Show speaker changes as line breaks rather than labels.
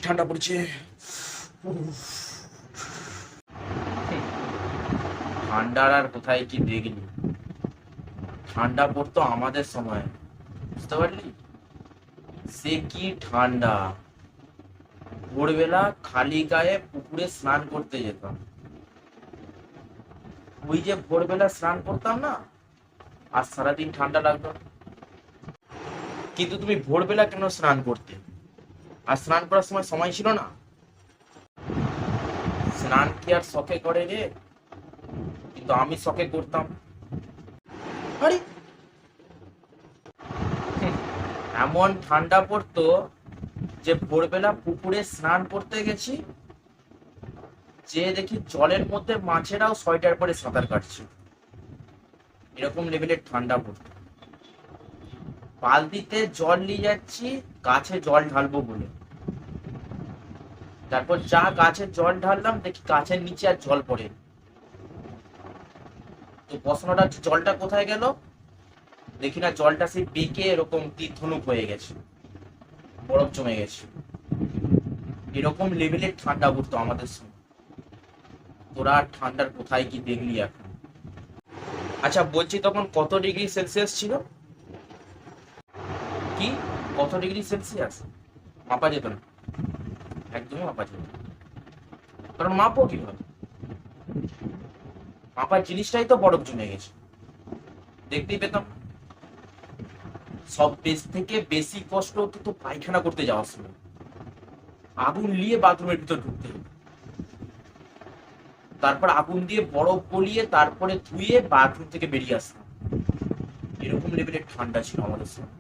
ঠান্ডা পড়ছে। ঠান্ডার আর কোথায় কি দেখলি, ঠান্ডা পড়তো আমাদের সময়, বুঝতে পারলি? সে কি ঠান্ডা! ভোরবেলা খালি গায়ে পুকুরে স্নান করতে যেতাম। ওই যে ভোরবেলা স্নান করতাম না, আর সারাদিন ঠান্ডা লাগতো না। কিন্তু তুমি ভোরবেলা কেন স্নান করতে? আর স্নান করার সময় সময় ছিল না? স্নান কি আর শখে করে রে? কিন্তু আমি শখে করতাম। আরে এমন ঠান্ডা পড়তো যে ভোরবেলা পুকুরে স্নান করতে গেছি, যে দেখি জলের মধ্যে মাছেরাও সোয়েটার পরে সাঁতার কাটছে। এরকম লেভেলের ঠান্ডা পড়তো। বালতিতে জল নিয়ে যাচ্ছি গাছে জল ঢালবো বলে, তারপর যা গাছে জল ঢাললাম দেখি গাছের নিচে আর জল পড়ে। তো প্রশ্নটা, জলটা কোথায় গেল? দেখি না জলটা সেই বেঁকে এরকম তীর ধনুক হয়ে গেছে, বরফ জমে গেছে। এরকম লেভেলের ঠান্ডা পড়তো আমাদের সময়। তোরা ঠান্ডার কোথায় কি দেখলি এখন? আচ্ছা বলছি, তখন কত ডিগ্রি সেলসিয়াস ছিল? কি, কত ডিগ্রি সেলসিয়াস? মাপা যেত না, একদমই মাপা যেত না। কারণ মাপো কিভাবে? মাপার জিনিসটাই তো বরফ জমে গেছে, দেখতেই পেতাম। সব থেকে বেশি কষ্ট হতো তো পায়খানা করতে যাওয়ার সময়। আগুন নিয়ে বাথরুমের ভিতর ঢুকতে হতো, তারপর আগুন দিয়ে বরফ গলিয়ে তারপরে ধুয়ে বাথরুম থেকে বেরিয়ে আসতাম। এরকম লেভেলের ঠান্ডা ছিল আমাদের সময়।